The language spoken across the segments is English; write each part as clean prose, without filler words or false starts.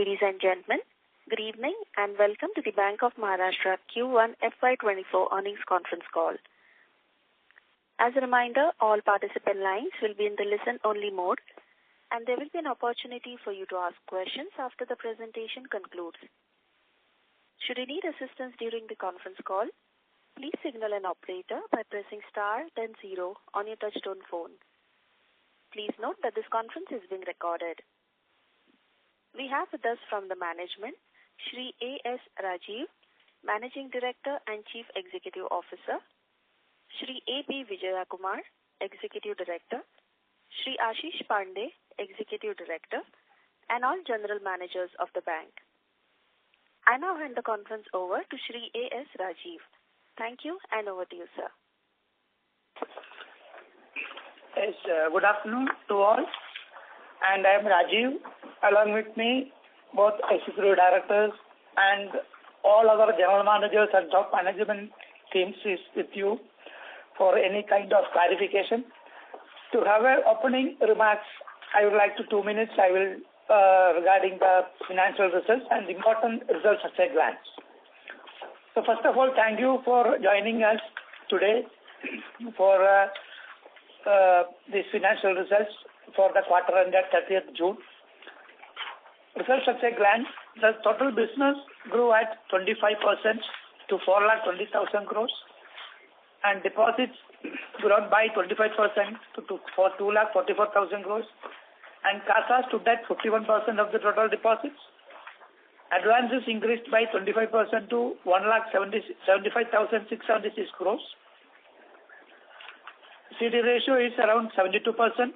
Ladies and gentlemen, good evening and welcome to the Bank of Maharashtra Q1 FY2024 earnings conference call. As a reminder, all participant lines will be in the listen-only mode and there will be an opportunity for you to ask questions after the presentation concludes. Should you need assistance during the conference call, please signal an operator by pressing star then 0 on your touchtone phone. Please note that this conference is being recorded. We have with us from the management, Shri A.S. Rajiv, Managing Director and Chief Executive Officer, Shri A.B. Vijayakumar, Executive Director, Shri Ashish Pandey, Executive Director, and all General Managers of the bank. I now hand the conference over to Shri A.S. Rajiv. Thank you and over to you, sir. Yes, good afternoon to all. And I am Rajiv. Along with me, both executive directors and all other general managers and top management teams is with you for any kind of clarification. To have an opening remarks, I would like to 2 minutes. I will regarding the financial results and important results at a glance. So first of all, thank you for joining us today for these financial results for the quarter ended 30th June. Results at a glance, the total business grew at 25% to 4,20,000 crores and deposits grown by 25% for 2,44,000 crores and CASA stood at 51% of the total deposits. Advances increased by 25% to 1,75,676 crores. CD ratio is around 72%.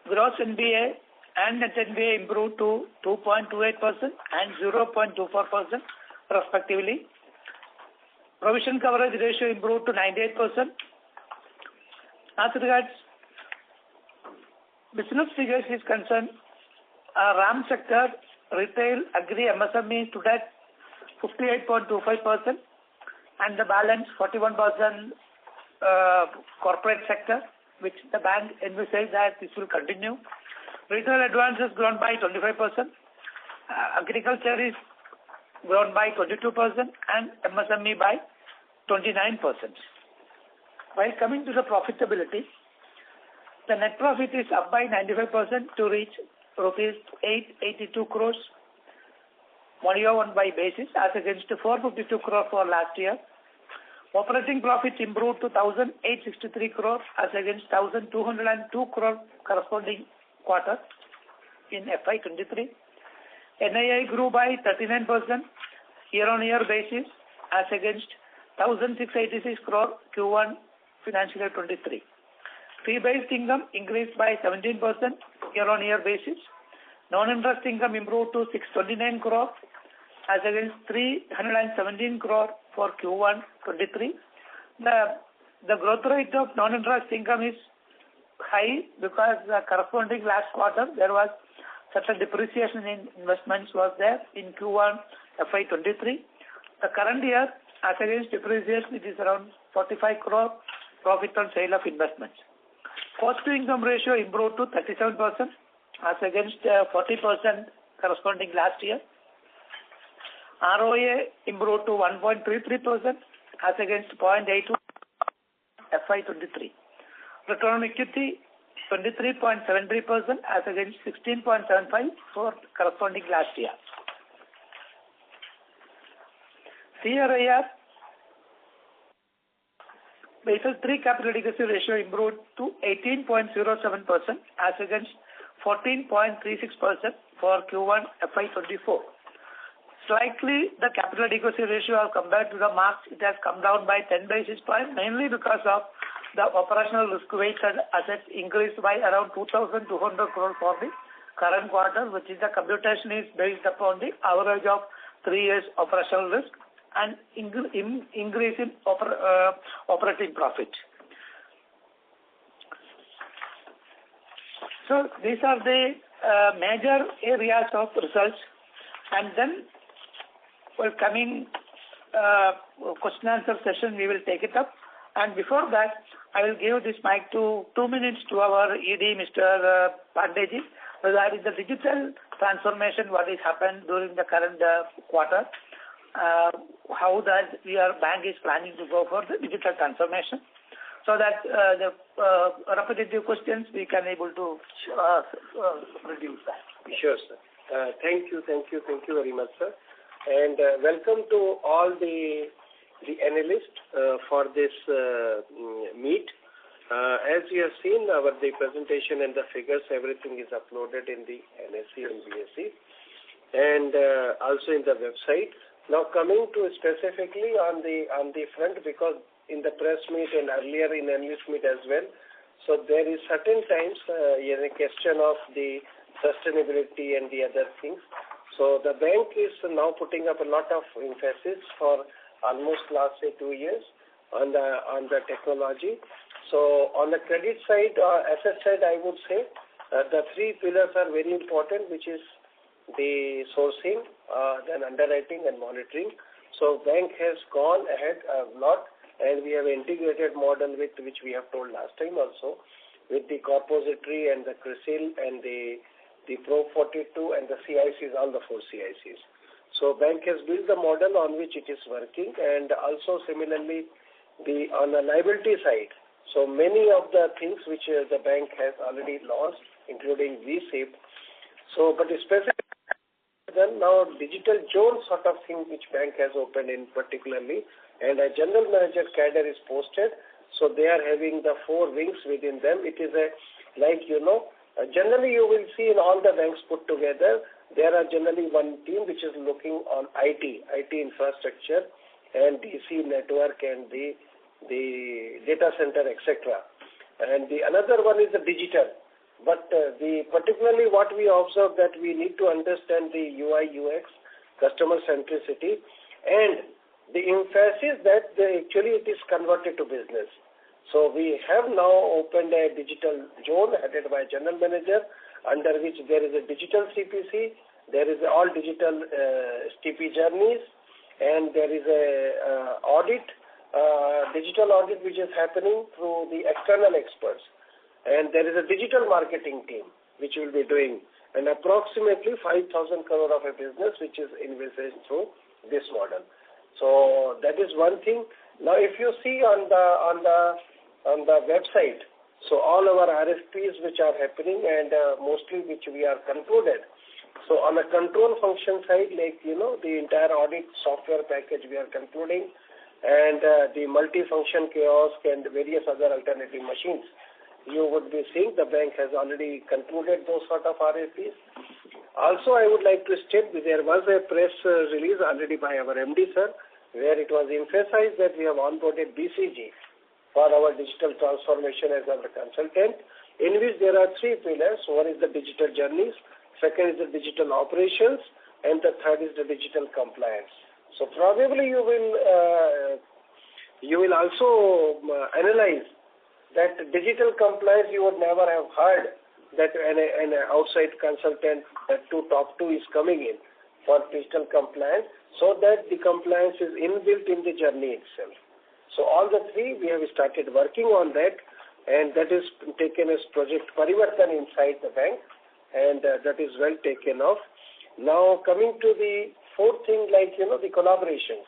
Gross NPA and net NPA improved to 2.28% and 0.24% respectively. Provision coverage ratio improved to 98%. As regards business figures is concerned, RAM sector, retail, agri, MSME stood at 58.25% and the balance 41% corporate sector, which the bank envisaged that this will continue. Retail advances grown by 25%. Agriculture is grown by 22% and MSME by 29%. While coming to the profitability, the net profit is up by 95% to reach rupees 882 crores on year-on-year basis as against 452 crores for last year. Operating profits improved to 1,863 crores as against 1,202 crores corresponding quarter in FY23. NII grew by 39% year-on-year basis as against 1,686 crores Q1 financial year 23. Fee-based income increased by 17% year-on-year basis. Non-interest income improved to 629 crores as against 317 crores for Q1 23. The growth rate of non-interest income is high because the corresponding last quarter there was such a depreciation in investments was there in Q1 FY23. The current year as against depreciation it is around 45 crore profit on sale of investments. Cost to income ratio improved to 37% as against 40% corresponding last year. ROA improved to 1.33% as against 0.82 FY23. Return on equity 23.73% as against 16.75 for corresponding last year. CRAR Basel III capital adequacy ratio improved to 18.07% as against 14.36% for Q1 FY24. Slightly, the capital adequacy ratio as compared to the marks, it has come down by 10 basis points, mainly because of the operational risk-weighted assets increased by around 2,200 crore for the current quarter, which is the computation is based upon the average of 3 years operational risk and increase in operating profit. So these are the major areas of results, and then coming question answer session we will take it up. And before that, I will give this mic to 2 minutes to our ED, Mr. Pandeyji, regarding the digital transformation, what has happened during the current quarter, how that bank is planning to go for the digital transformation, so that the repetitive questions we can able to reduce that. Sure, sir. Thank you very much, sir. And welcome to all the analysts for this meet. As you have seen, the presentation and the figures, everything is uploaded in the NSE and BSE, and also in the website. Now, coming to specifically on the front, because in the press meet and earlier in analyst meet as well, so there is certain times a question of the sustainability and the other things. So the bank is now putting up a lot of emphasis for almost last 2 years on the technology. So on the credit side, asset side, I would say the three pillars are very important, which is the sourcing, then underwriting and monitoring. So bank has gone ahead a lot, and we have integrated model with which we have told last time also, with the Corpository and the CRISIL and the Pro 42 and the CICs, all the 4 CICs. So bank has built the model on which it is working, and also similarly on the liability side. So many of the things which the bank has already launched, including VSIP. So, but especially then now digital zone sort of thing which bank has opened in particularly, and a general manager cadre is posted. So they are having the 4 wings within them. It is generally you will see in all the banks put together, there are generally one team which is looking on IT infrastructure and DC network and the data center, etc. And the another one is the digital. But particularly what we observe that we need to understand the UI, UX, customer centricity, and the emphasis that actually it is converted to business. So we have now opened a digital zone headed by a general manager, under which there is a digital CPC, there is all digital STP journeys, and there is a digital audit which is happening through the external experts. And there is a digital marketing team which will be doing and approximately 5,000 crore of a business which is envisaged through this model. So that is one thing. Now, if you see on the website, so all our RFPs which are happening and mostly which we are concluded. So on the control function side, like the entire audit software package we are concluding, and the multi-function kiosk and various other alternative machines. You would be seeing the bank has already concluded those sort of RFPs. Also, I would like to state that there was a press release already by our MD, sir, where it was emphasized that we have onboarded BCG for our digital transformation as our consultant, in which there are 3 pillars. One is the digital journeys, second is the digital operations, and the third is the digital compliance. So probably you will also analyze that digital compliance you would never have heard that an outside consultant that top two is coming in for digital compliance, so that the compliance is inbuilt in the journey itself. So all the 3 we have started working on that, and that is taken as Project Parivartan inside the bank, and that is well taken off. Now coming to the 4th thing, the collaborations.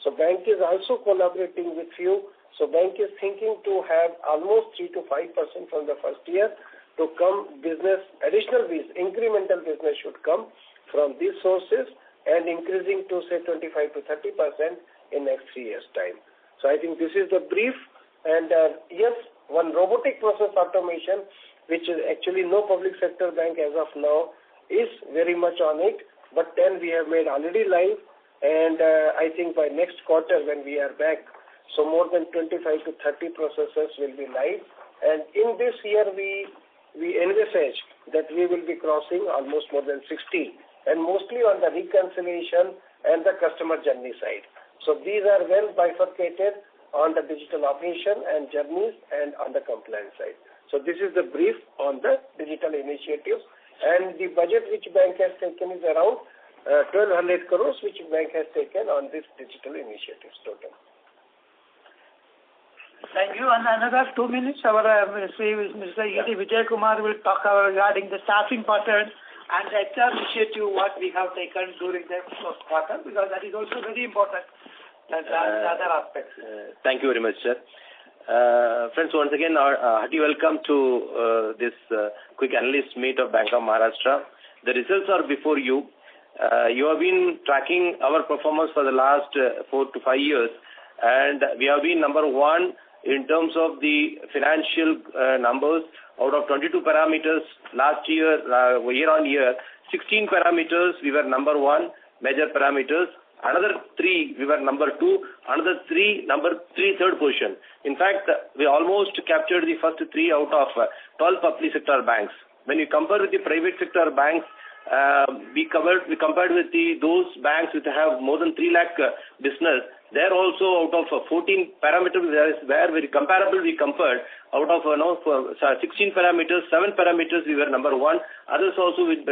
So bank is also collaborating with you. So bank is thinking to have almost 3 to 5% from the first year to come business, additional business, incremental business should come from these sources, and increasing to say 25 to 30% in next 3 years' time. So I think this is the brief, and yes, one robotic process automation, which is actually no public sector bank as of now is very much on it, but then we have made already live, and I think by next quarter when we are back, so more than 25 to 30 processes will be live, and in this year we envisage that we will be crossing almost more than 60, and mostly on the reconciliation and the customer journey side. So these are well bifurcated on the digital operation and journeys and on the compliance side. So this is the brief on the digital initiatives, and the budget which bank has taken is around 1,200 crores which bank has taken on this digital initiatives total. Thank you. And another 2 minutes, our Mr. E.D. Vijay Kumar will talk regarding the staffing pattern and the HR initiative what we have taken during the first quarter, because that is also very important. That's the other aspect. Thank you very much, sir. Friends, once again, hearty welcome to this quick analyst meet of Bank of Maharashtra. The results are before you. You have been tracking our performance for the last 4 to 5 years, and we have been number one in terms of the financial numbers. Out of 22 parameters last year, year on year, 16 parameters we were number one, major parameters. Another 3 we were number 2, another 3 third position. In fact, we almost captured the first 3 out of 12 public sector banks. When you compare with the private sector banks, we compared with those banks which have more than 3 lakh business. There also out of 14 parameters where very comparable we compared. Out of 16 parameters, 7 parameters we were number 1. Others also with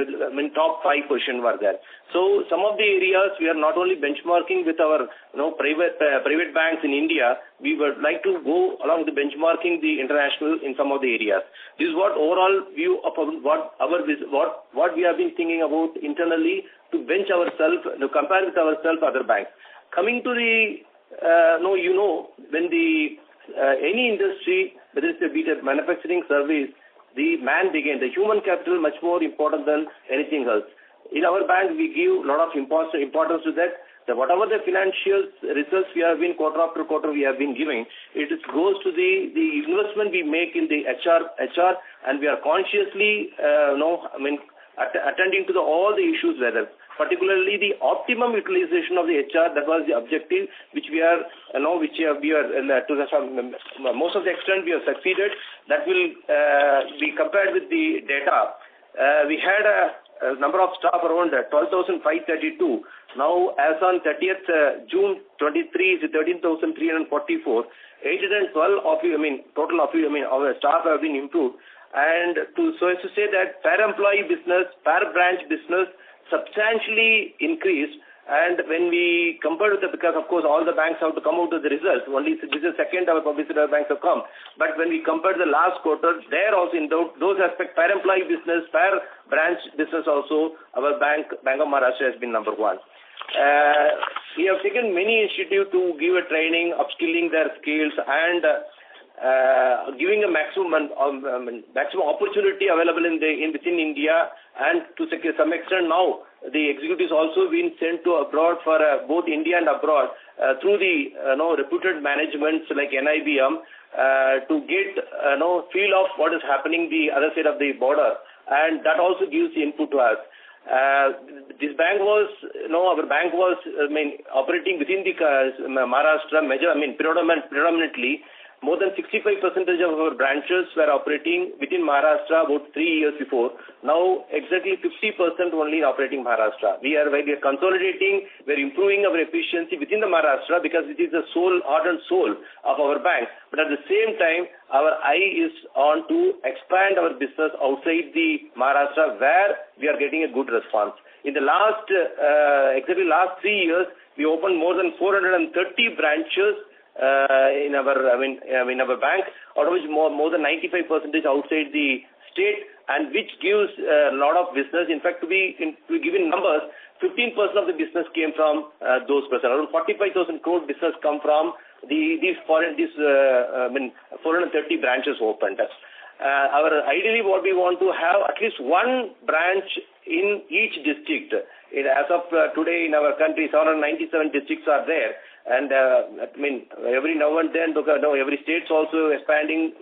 top 5 position were there. So some of the areas we are not only benchmarking with our private banks in India, we would like to go along the benchmarking the international in some of the areas. This is what overall view of what we have been thinking about internally to bench ourselves, to compare with ourselves other banks. Coming to the, when the any industry, whether it's a B2B manufacturing service, the man began, the human capital much more important than anything else. In our bank, we give a lot of importance to that. Whatever the financial results we have been quarter after quarter we have been giving, it goes to the investment we make in the HR, and we are consciously, attending to all the issues whether. Particularly the optimum utilization of the HR, that was the objective which we are, to most of the extent we have succeeded. That will be compared with the data. We had a number of staff around 12,532. Now, as on 30th June 23 is 13,344. 812 total of our staff have been improved. And so as to say that per employee business, per branch business substantially increased. And when we compare with because of course all the banks have to come out with the results, only this is the second our public sector banks have come. But when we compare the last quarter, there also in those aspects, per employee business, per branch business also, our Bank of Maharashtra has been number 1. We have taken many initiatives to give a training, upskilling their skills, and giving a maximum opportunity available within India, and to some extent now the executives also been sent to abroad for both India and abroad through the reputed managements like NIBM to get feel of what is happening the other side of the border, and that also gives the input to us. This bank was, our bank was operating within the Maharashtra predominantly. More than 65% of our branches were operating within Maharashtra about 3 years before. Now, exactly 50% only operating Maharashtra. We are consolidating, we are improving our efficiency within the Maharashtra because it is the heart and soul of our bank. But at the same time, our eye is on to expand our business outside the Maharashtra where we are getting a good response. In the last 3 years, we opened more than 430 branches in our bank, out of which more than 95% outside the state, and which gives a lot of business. In fact, to be given numbers, 15% of the business came from those persons. Around 45,000 crore business come from these 430 branches opened. Ideally, what we want to have at least one branch in each district. As of today in our country, 797 districts are there. And every now and then, every state's also expanding,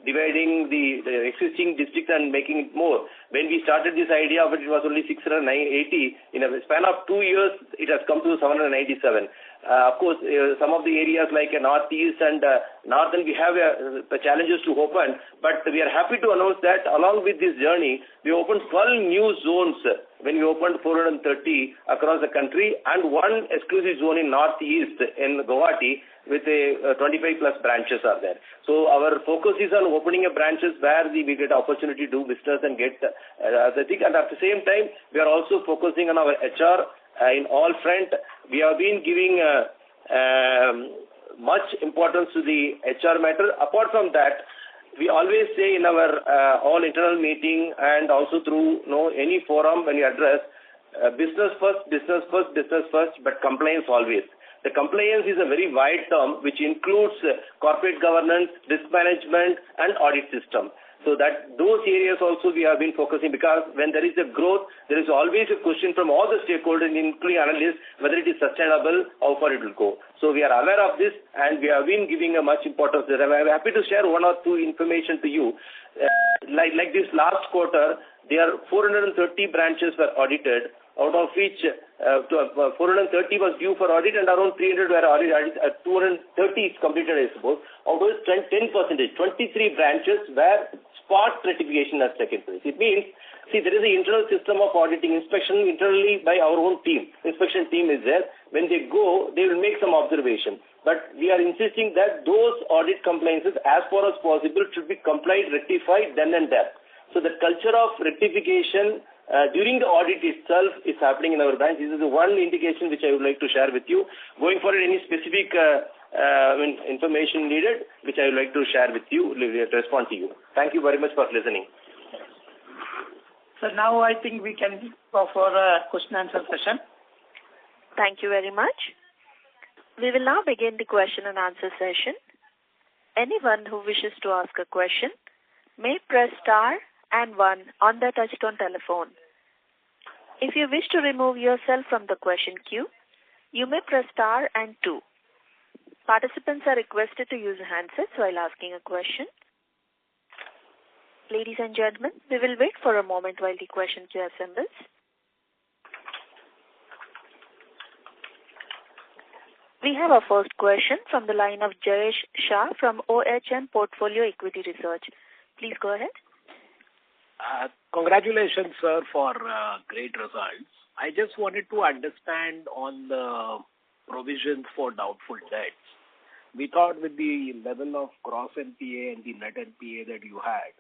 dividing the existing district and making it more. When we started this idea, but it was only 680. In a span of 2 years, it has come to 797. Of course, some of the areas like Northeast and Northern, we have challenges to open. But we are happy to announce that along with this journey, we opened 12 new zones when we opened 430 across the country, and one exclusive zone in Northeast in Guwahati with 25 plus branches are there. So our focus is on opening branches where we get opportunity to do business and get the thing. And at the same time, we are also focusing on our HR in all front. We have been giving much importance to the HR matter. Apart from that, we always say in our all internal meeting and also through any forum when you address, business first, but compliance always. The compliance is a very wide term which includes corporate governance, risk management and audit system. So that those areas also we have been focusing, because when there is a growth, there is always a question from all the stakeholders, including analysts, whether it is sustainable, how far it will go. So we are aware of this and we have been giving a much importance. I'm happy to share one or two information to you. Like this last quarter, there are 430 branches were audited, out of which 430 was due for audit and around 300 were audited. 230 is completed, I suppose. Out of which 10%, 23 branches where spot certification has taken place. It means, there is an internal system of auditing inspection internally by our own team. Inspection team is there. When they go, they will make some observation. But we are insisting that those audit compliances, as far as possible, should be complied, rectified, then and there. So the culture of rectification during the audit itself is happening in our branch. This is the one indication which I would like to share with you. Going forward, any specific information needed, which I would like to share with you, respond to you. Thank you very much for listening. So now I think we can go for a question answer session. Thank you very much. We will now begin the question and answer session. Anyone who wishes to ask a question may press star and 1 on their touchtone telephone. If you wish to remove yourself from the question queue, you may press star and 2. Participants are requested to use handsets while asking a question. Ladies and gentlemen, we will wait for a moment while the question queue assembles. We have our first question from the line of Jayesh Shah from OHM Portfolio Equity Research. Please go ahead. Congratulations, sir, for great results. I just wanted to understand on the provisions for doubtful debts. We thought with the level of gross NPA and the net NPA that you had,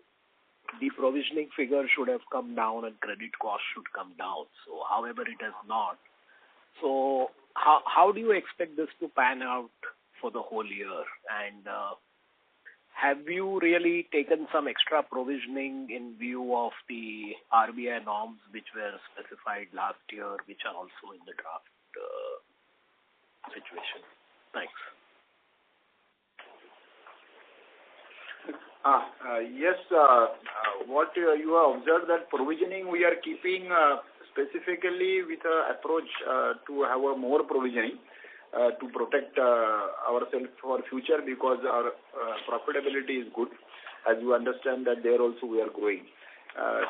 the provisioning figure should have come down and credit cost should come down. So, however, it has not. So, how do you expect this to pan out for the whole year? And have you really taken some extra provisioning in view of the RBI norms which were specified last year, which are also in the draft situation? Thanks. Yes, what you have observed that provisioning we are keeping specifically with an approach to have a more provisioning to protect ourselves for future, because our profitability is good. As you understand that there also we are growing.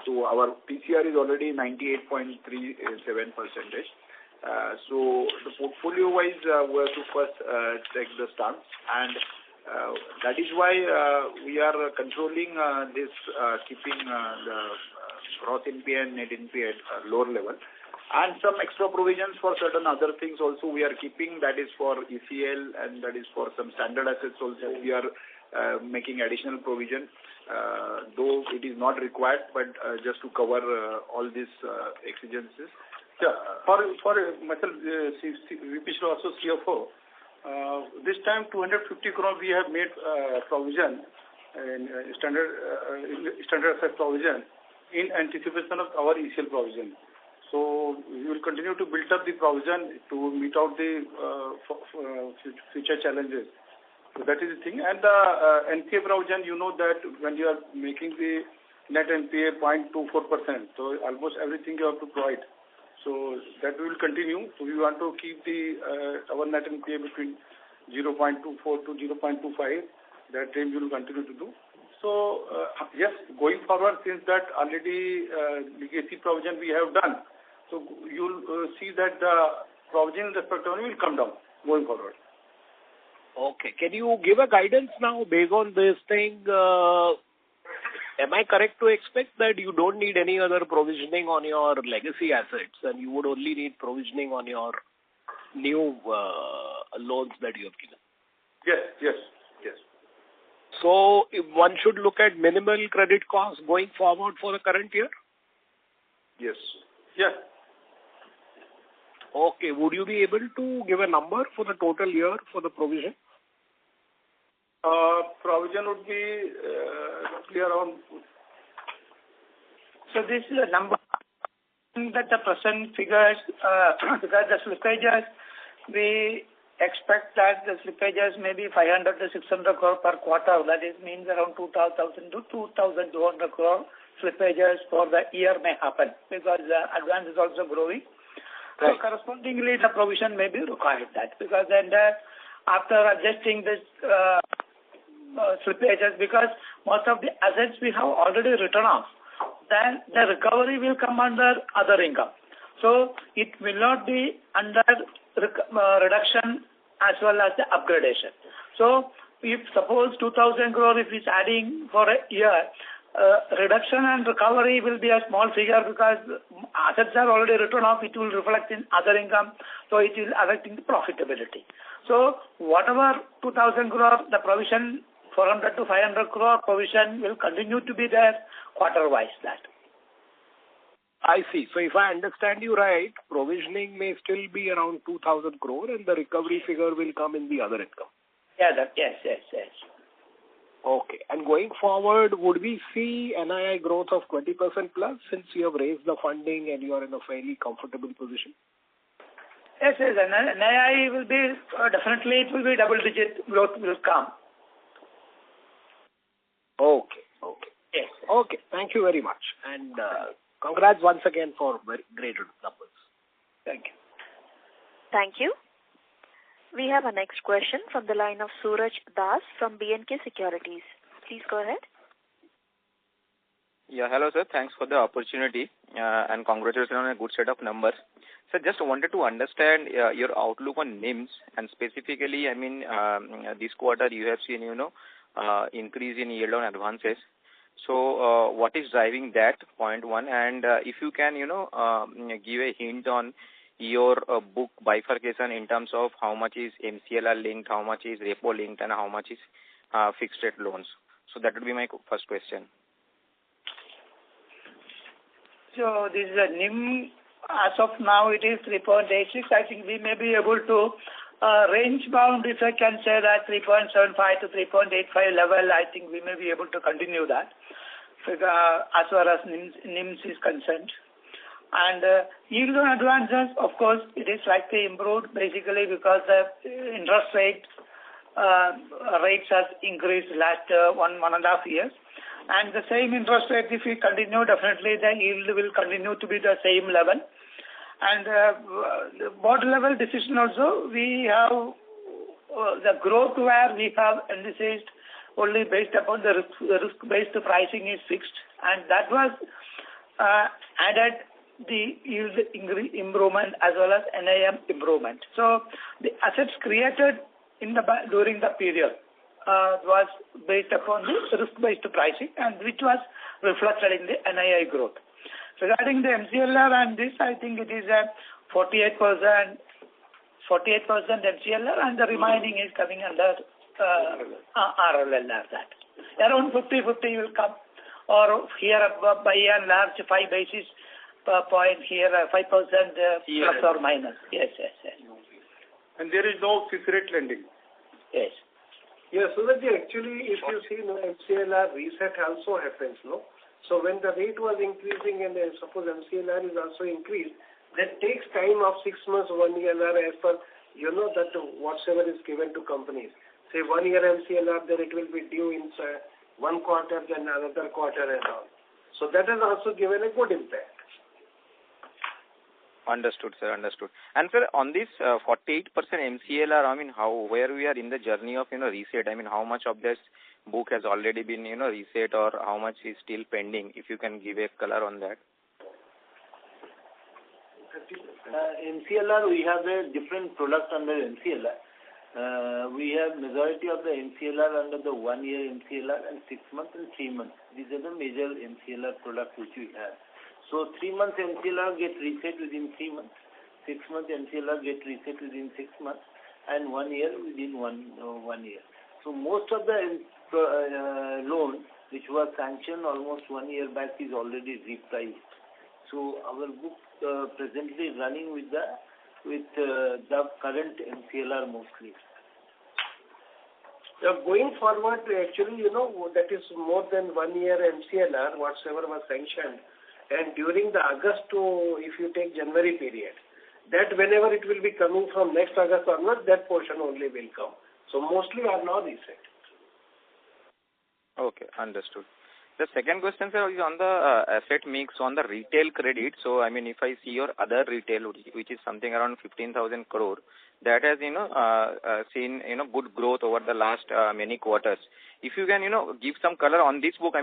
So our PCR is already 98.37%. So the portfolio wise we have to first take the stance, and that is why we are controlling this, keeping the gross NPA and net NPA at lower level. And some extra provisions for certain other things also we are keeping, that is for ECL and that is for some standard assets also we are making additional provision, though it is not required, but just to cover all these exigencies. Yeah, for myself, VP also CFO, this time 250 crore we have made provision in standard asset provision in anticipation of our ECL provision. So we will continue to build up the provision to meet out the future challenges. So that is the thing. And the NPA provision, you know that when you are making the net NPA 0.24%, so almost everything you have to provide. So that we will continue. So we want to keep the our net NPA between 0.24 to 0.25. That range we will continue to do. So yes, going forward, since that already legacy provision we have done, so you'll see that the provision in respect only will come down going forward. Okay. Can you give a guidance now based on this thing? Am I correct to expect that you don't need any other provisioning on your legacy assets and you would only need provisioning on your new loans that you have given? Yes. So if one should look at minimal credit costs going forward for the current year? Yes. Okay. Would you be able to give a number for the total year for the provision? Provision would be roughly around. So this is a number that the present figures, because the slippages, we expect that the slippages may be 500 to 600 crore per quarter. That is means around 2,000 to 2,200 crore slippages for the year may happen because the advance is also growing. Right. So correspondingly, the provision may be required that because then after adjusting this slippages, because most of the assets we have already written off, then the recovery will come under other income. So it will not be under reduction as well as the upgradation. So if suppose 2,000 crore if it's adding for a year, reduction and recovery will be a small figure because assets are already written off. It will reflect in other income, so it is affecting the profitability. So whatever 2,000 crore, the provision 400 to 500 crore provision will continue to be there quarter-wise. That. I see. So if I understand you right, provisioning may still be around 2,000 crore and the recovery figure will come in the other income. Yeah, yes. Okay. And going forward, would we see NII growth of 20% plus since you have raised the funding and you are in a fairly comfortable position? Yes. NII will be, definitely it will be double-digit growth will come. Okay. Yes. Okay. Thank you very much. And congrats once again for very great numbers. Thank you. Thank you. We have a next question from the line of Suraj Das from B&K Securities. Please go ahead. Yeah, hello sir. Thanks for the opportunity and congratulations on a good set of numbers. So just wanted to understand your outlook on NIMs and specifically, I mean, this quarter you have seen, increase in yield on advances. So what is driving that, point one? And if you can, give a hint on your book bifurcation in terms of how much is MCLR linked, how much is repo linked, and how much is fixed rate loans. So that would be my first question. So this is a NIM. As of now, it is 3.86. I think we may be able to range bound, if I can say that 3.75 to 3.85 level. I think we may be able to continue that as far as NIMs is concerned. And yield on advances, of course, it is slightly improved basically because the interest rates has increased last 1.5 years. And the same interest rate, if we continue, definitely the yield will continue to be the same level. And the board level decision also, we have the growth where we have envisaged only based upon the risk-based pricing is fixed. And that was added the yield improvement as well as NIM improvement. So the assets created in during the period was based upon the risk-based pricing and which was reflected in the NII growth. Regarding the MCLR and this, I think it is a 48% MCLR and the remaining is coming under RLLR. That around 50-50 will come, or here by and large 5 basis point here 5% plus or minus. Yes. And there is no fixed rate lending. Yes. Yes, so that actually, if you see, MCLR reset also happens, no? So when the rate was increasing and suppose MCLR is also increased, that takes time of 6 months, 1 year, as per, that whatsoever is given to companies. Say 1 year MCLR, then it will be due in 1 quarter, then another quarter and all. So that has also given a good impact. Understood, sir. Understood. And sir, on this 48% MCLR, I mean, where we are in the journey of reset? I mean, how much of this book has already been reset, or how much is still pending? If you can give a color on that. MCLR, we have a different product under MCLR. We have majority of the MCLR under the 1 year MCLR and 6 months and 3 months. These are the major MCLR products which we have. So 3 months MCLR get reset within 3 months, 6 months MCLR get reset within 6 months, and 1 year within one year. So most of the loan which was sanctioned almost 1 year back is already repriced. So our book presently running with the current MCLR mostly. Going forward, actually, that is more than 1 year MCLR, whatsoever was sanctioned. And during the August to, if you take January period, that whenever it will be coming from next August onward, that portion only will come. So mostly are now reset. Okay, understood. The second question, sir, is on the asset mix on the retail credit. So, I mean, if I see your other retail, which is something around 15,000 crore, that has, seen, good growth over the last many quarters. If you can, give some color on this book,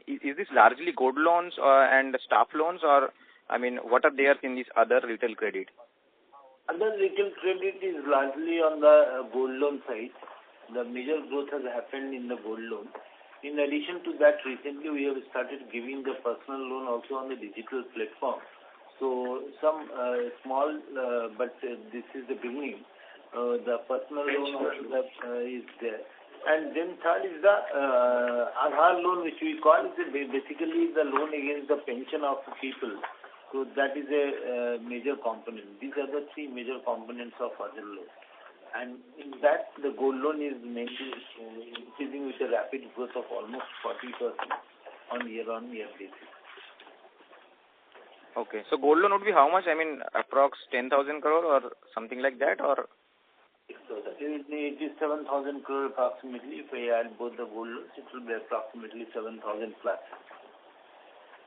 is this largely gold loans and staff loans, or, what are there in this other retail credit? Other retail credit is largely on the gold loan side. The major growth has happened in the gold loan. In addition to that, recently we have started giving the personal loan also on the digital platform. So some small, but this is the beginning. The personal loan also is there. And then third is the Aadhaar loan, which we call is basically the loan against the pension of the people. So that is a major component. These are the three major components of other loan. And in that, the gold loan is mainly increasing with a rapid growth of almost 40% on year-on-year basis. Okay. So gold loan would be how much? Approx 10,000 crore or something like that, or? So it is 7,000 crore approximately. If I add both the gold loans, it will be approximately 7,000 plus.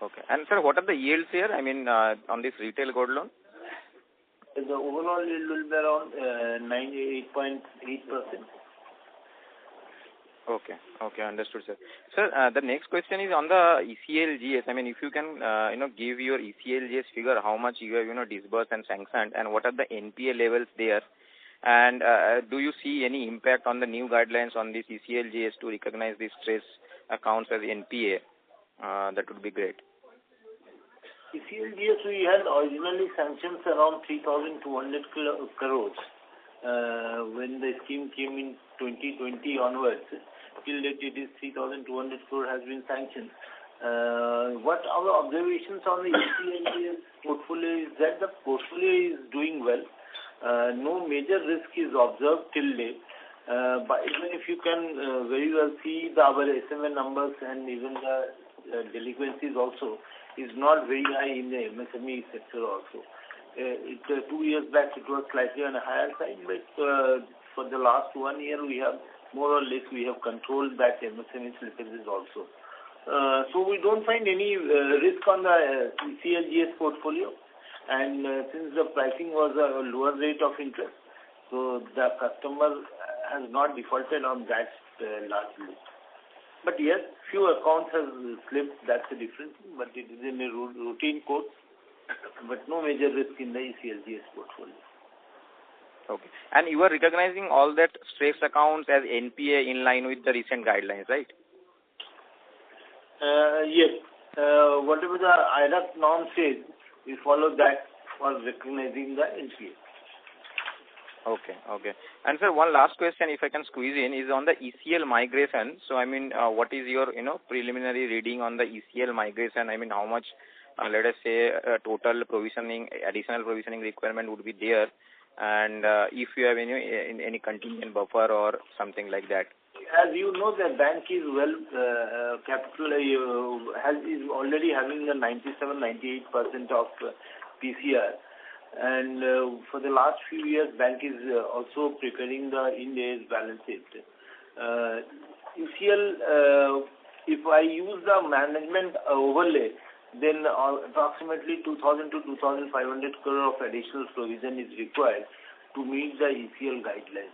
Okay. And sir, what are the yields here? On this retail gold loan? The overall yield will be around 98.8%. Okay, understood, sir. Sir, the next question is on the ECLGS. If you can, give your ECLGS figure, how much you have, disbursed and sanctioned, and what are the NPA levels there, and do you see any impact on the new guidelines on this ECLGS to recognize these stress accounts as NPA? That would be great. ECLGS, we had originally sanctions around 3,200 crores when the scheme came in 2020 onwards. Till date, it is 3,200 crore has been sanctioned. What our observations on the ECLGS portfolio is that the portfolio is doing well. No major risk is observed till date. But even if you can very well see our SMA numbers and even the delinquencies also, is not very high in the MSME sector also. 2 years back it was slightly on a higher side, but for the last 1 year we have more or less controlled that MSME slippages also. So we don't find any risk on the ECLGS portfolio, and since the pricing was a lower rate of interest, so the customer has not defaulted on that largely. But yes, few accounts have slipped, that's the difference, but it is in a routine course, but no major risk in the ECLGS portfolio. Okay. And you are recognizing all that stress accounts as NPA in line with the recent guidelines, right? Yes. Whatever the IRAC norm says, we follow that for recognizing the NPA. Okay. And sir, one last question, if I can squeeze in, is on the ECL migration. So, what is your, preliminary reading on the ECL migration? How much, let us say, total provisioning, additional provisioning requirement would be there, and if you have any contingent buffer or something like that. As you know, the bank is well capitalized, is already having the 97-98% of PCR. And for the last few years, bank is also preparing the Ind-AS balance sheet. ECL, if I use the management overlay, then approximately 2,000 to 2,500 crore of additional provision is required to meet the ECL guidelines.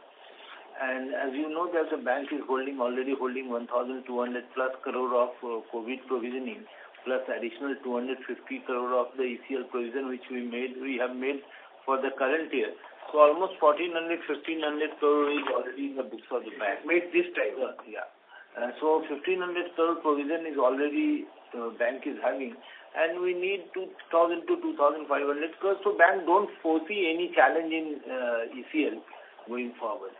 And as you know, that the bank is already holding 1,200 plus crore of COVID provisioning, plus additional 250 crore of the ECL provision which we have made for the current year. So almost 1,400-1,500 crore is already in the books of the bank. Made this time. Yeah. So 1,500 crore provision is already bank is having, and we need 2,000 to 2,500 crore. So bank don't foresee any challenge in ECL going forward.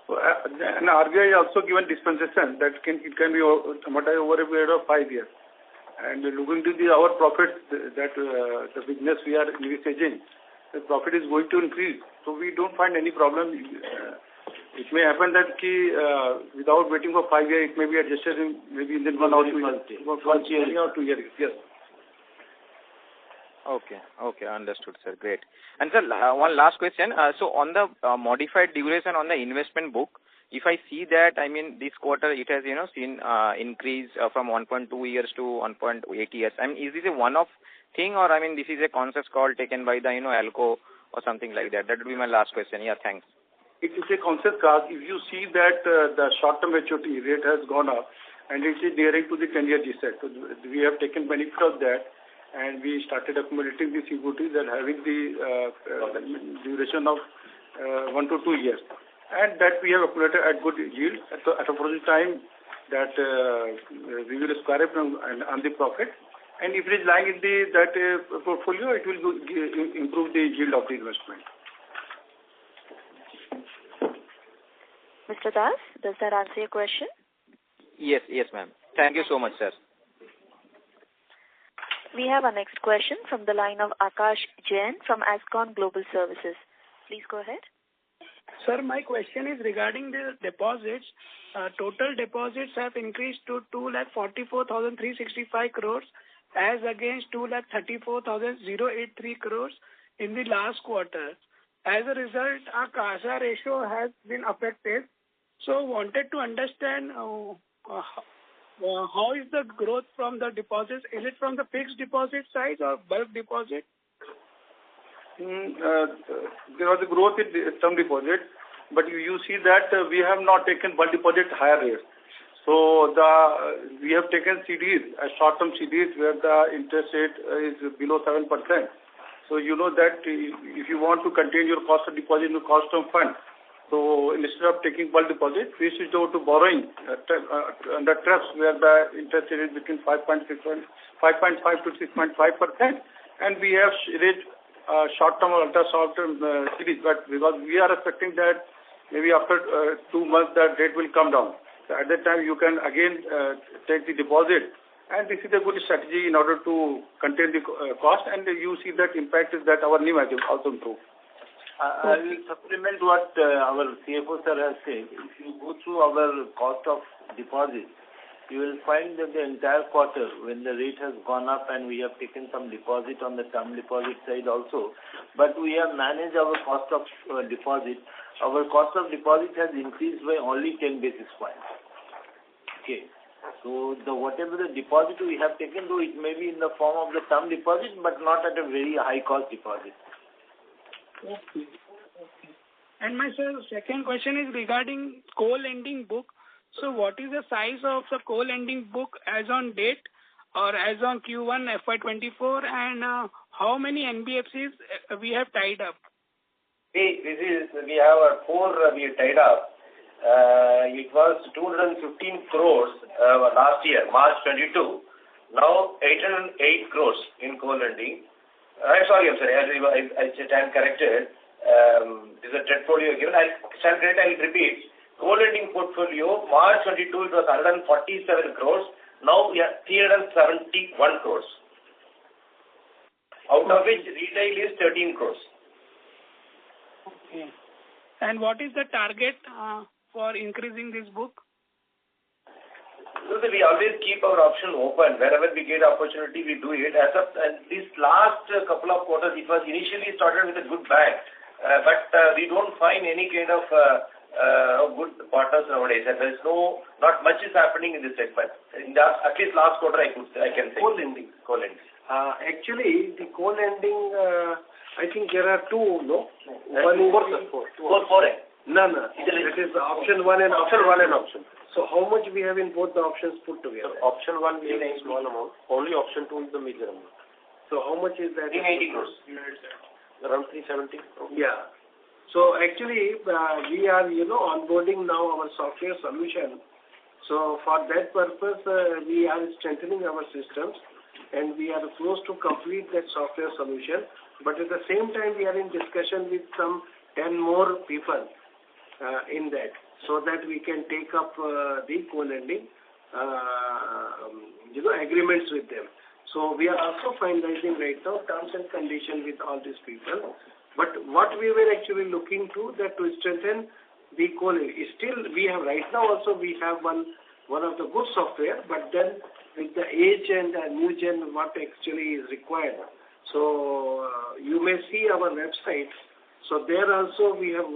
And RBI also given dispensation that it can be amortized over a period of 5 years. And looking to our profit, that the business we are envisaging, the profit is going to increase. So we don't find any problem It may happen that without waiting for 5 years, it may be adjusted in maybe in 1 or 2 years. 1 year or 2 years, yes. Okay, understood, sir. Great. And sir, one last question. So on the modified duration on the investment book, if I see that, I mean, this quarter it has, seen increase from 1.2 years to 1.8 years. I mean, is this a one-off thing, or I mean, this is a conscious call taken by the, ALCO or something like that? That would be my last question. Yeah, thanks. It is a conscious call. If you see that the short-term maturity rate has gone up and it is nearing to the 10-year G-Sec, so we have taken benefit of that. And we started accumulating these equities and having the duration of 1 to 2 years. And that we have accumulated at good yield at a present time that we will square it on the profit. And if it is lying in that portfolio, it will improve the yield of the investment. Mr. Das, does that answer your question? Yes, ma'am. Thank you so much, sir. We have our next question from the line of Akash Jain from Ascon Global Services. Please go ahead. Sir, my question is regarding the deposits. Total deposits have increased to 2,44,365 crores as against 2,34,083 crores in the last quarter. As a result, our CASA ratio has been affected. So, wanted to understand how is the growth from the deposits? Is it from the fixed deposit side or bulk deposit? There was a growth in term deposit, but you see that we have not taken bulk deposit higher rates. So we have taken CDs, short-term CDs, where the interest rate is below 7%. So you know that if you want to contain your cost of deposit in the cost of fund, so instead of taking bulk deposit, we switched over to borrowing under TREPS, where the interest rate is between 5.5 to 6.5%, and we have raised short-term or ultra-short-term CDs. But because we are expecting that maybe after 2 months that rate will come down. So at that time you can again take the deposit, and this is a good strategy in order to contain the cost. And you see that impact is that our NIM has also improved. I will supplement what our CFO sir has said. If you go through our cost of deposit, you will find that the entire quarter, when the rate has gone up and we have taken some deposit on the term deposit side also, but we have managed our cost of deposit. Our cost of deposit has increased by only 10 basis points. Okay. So whatever the deposit we have taken, though it may be in the form of the term deposit, but not at a very high cost deposit. Okay. And my second question is regarding co-lending book. So what is the size of the co-lending book as on date or as on Q1 FY24, and how many NBFCs we have tied up? We have 4 we tied up. It was 215 crores last year, March 22. Now 808 crores in co-lending. I'm sorry. I stand corrected. This is a portfolio given. I stand corrected. I will repeat. Co-lending portfolio, March 22, it was 147 crores. Now we are 371 crores. Out of which retail is 13 crores. Okay. And what is the target for increasing this book? So we always keep our option open. Wherever we get opportunity, we do it. As of this last couple of quarters, it was initially started with a good bang, but we don't find any kind of good partners nowadays. And there is not much is happening in this segment. At least last quarter, I can say. Co-lending. Actually, the co-lending, I think there are 2, no? One is 4. No. It is option 1 and option 1 and option. So how much we have in both the options put together? So option 1 is a small amount. Only option 2 is the major amount. So how much is that? 380 crores. Around 370. Yeah. So actually, we are, onboarding now our software solution. So for that purpose, we are strengthening our systems, and we are close to complete that software solution. But at the same time, we are in discussion with some 10 more people in that, so that we can take up the co-lending, agreements with them. So we are also finalizing right now terms and conditions with all these people. But what we were actually looking to, that to strengthen the coal. Still, we have right now also we have one of the good software, but then with the age and the new gen, what actually is required. So you may see our website. So there also we have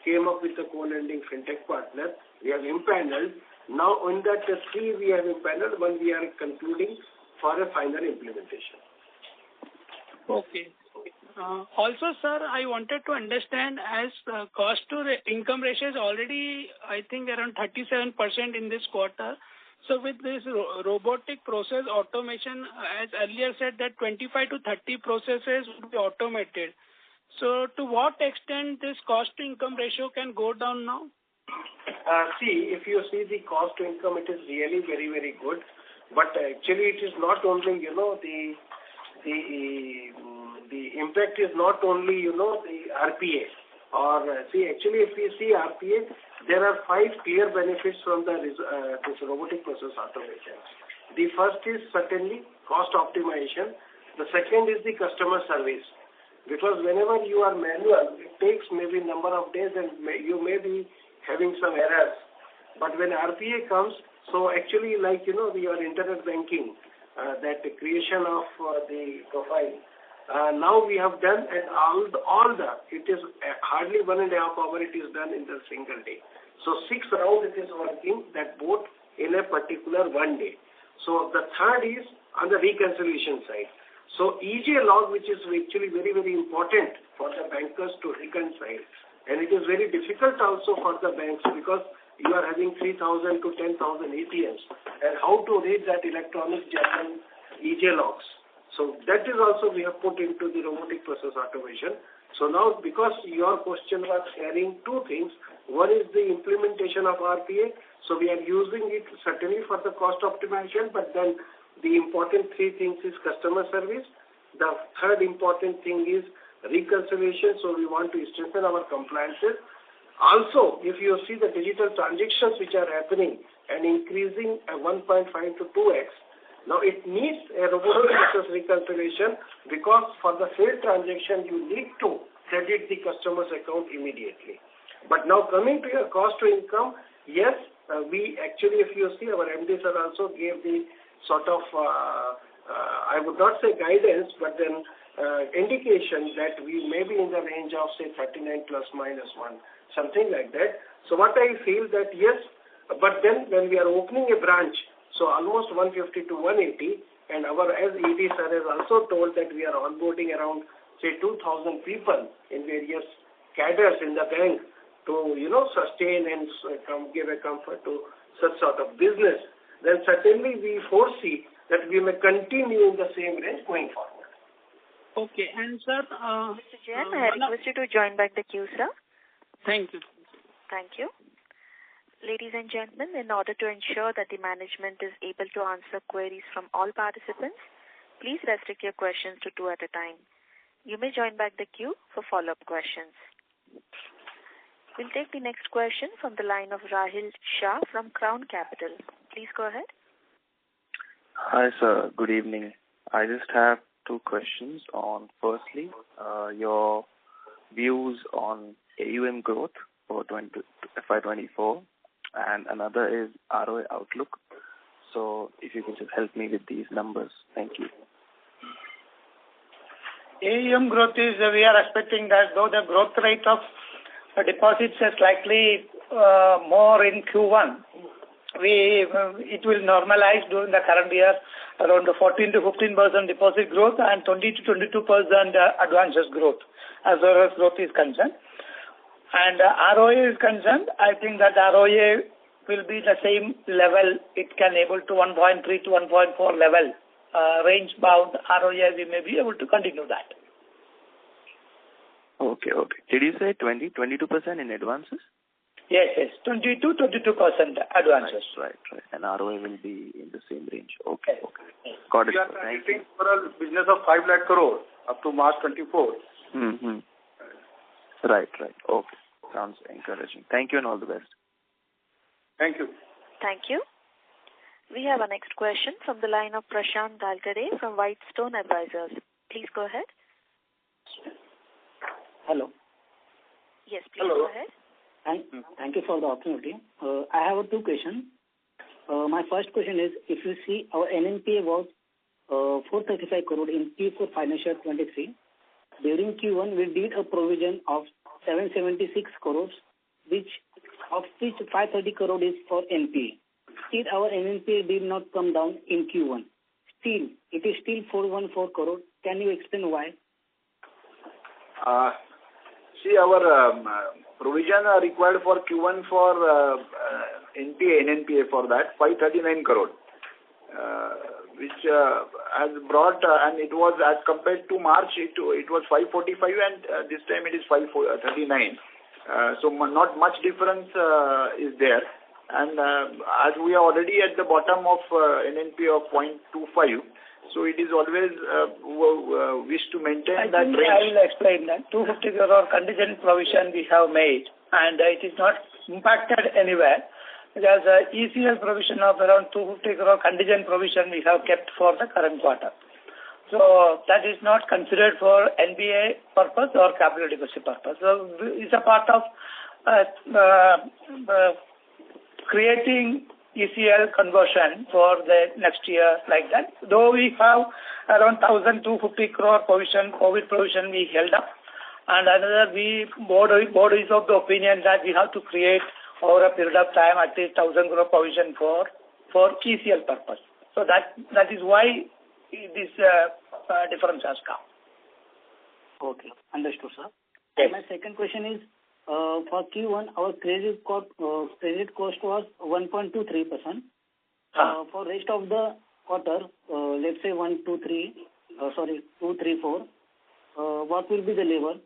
came up with a co-lending fintech partner. We have impaneled. Now in that 3 we have impaneled, 1 we are concluding for a final implementation. Okay. Also, sir, I wanted to understand as cost to income ratio is already, I think, around 37% in this quarter. So with this robotic process automation, as earlier said, that 25 to 30 processes would be automated. So to what extent this cost to income ratio can go down now? See, if you see the cost to income, it is really very, very good. But actually, it is not only, the impact is not only, the RPA. Or see, actually, if we see RPA, there are 5 clear benefits from this robotic process automation. The first is certainly cost optimization. The second is the customer service. Because whenever you are manual, it takes maybe number of days and you may be having some errors. But when RPA comes, so actually like, your internet banking, that creation of the profile, now we have done and it is hardly 1.5 hours it is done in the single day. So 6 rounds it is working that both in a particular one day. So the third is on the reconciliation side. So EJ log, which is actually very, very important for the bankers to reconcile. And it is very difficult also for the banks because you are having 3,000 to 10,000 ATMs. And how to read that electronic journal EJ logs. So that is also we have put into the robotic process automation. So now because your question was sharing 2 things. One is the implementation of RPA. So we are using it certainly for the cost optimization, but then the important 3 things is customer service. The third important thing is reconciliation. So we want to strengthen our compliances. Also, if you see the digital transactions which are happening and increasing at 1.5 to 2x, now it needs a robotic process reconciliation because for the failed transaction you need to credit the customer's account immediately. But now coming to your cost to income, yes, we actually, if you see, our MD sir also gave the sort of, I would not say guidance, but then indication that we may be in the range of say 39 plus minus 1, something like that. So what I feel that yes, but then when we are opening a branch, so almost 150 to 180, and our, as ED sir has also told that we are onboarding around say 2,000 people in various cadres in the bank to, sustain and give a comfort to such sort of business, then certainly we foresee that we may continue in the same range going forward. Okay, and sir... Mr. Jain, I request you to join back the queue, sir. Thank you. Thank you. Ladies and gentlemen, in order to ensure that the management is able to answer queries from all participants, please restrict your questions to 2 at a time. You may join back the queue for follow-up questions. We'll take the next question from the line of Rahil Shah from Crown Capital. Please go ahead. Hi, sir. Good evening. I just have 2 questions on, firstly, your views on AUM growth for FY24, and another is ROA outlook. So if you could just help me with these numbers. Thank you. AUM growth is, we are expecting that though the growth rate of deposits is slightly more in Q1, it will normalize during the current year around the 14 to 15% deposit growth and 20 to 22% advances growth as far as growth is concerned. And ROA is concerned, I think that ROA will be the same level. It can able to 1.3 to 1.4 level. Range bound ROA, we may be able to continue that. Okay. Did you say 22% in advances? Yes. 22 to 22% advances. Right. And ROA will be in the same range. Okay. Got it. We are targeting for a business of 5 lakh crore up to March 24. Right. Okay. Sounds encouraging. Thank you and all the best. Thank you. Thank you. We have our next question from the line of Prashant Dalkare from Whitestone Advisors. Please go ahead. Hello. Yes, please Hello. go ahead. Thank you for the opportunity. I have two questions. My first question is, if you see our NNPA was 435 crore in Q4 financial 23. During Q1, we did a provision of 776 crores, of which 530 crore is for NPA. Still, our NNPA did not come down in Q1. Still, it is still 414 crore. Can you explain why? See, our provision required for Q1 for NNPA for that 539 crore, which has brought, and it was as compared to March, it was 545, and this time it is 539. So not much difference is there. And as we are already at the bottom of NNPA of 0.25, so it is always wish to maintain that range. I will explain that. 250 crore contingent provision we have made, and it is not impacted anywhere. Because ECL provision of around 250 crore contingent provision we have kept for the current quarter. So that is not considered for NBA purpose or capital adequacy purpose. So it's a part of creating ECL conversion for the next year like that. Though we have around 1,250 crore provision, COVID provision we held up. And another, board is of the opinion that we have to create over a period of time at least 1,000 crore provision for ECL purpose. So that is why this difference has come. Okay, understood, sir. Yes. And my second question is, for Q1, our credit cost was 1.23%. For rest of the quarter, let's say 2, 3, 4, what will be the level?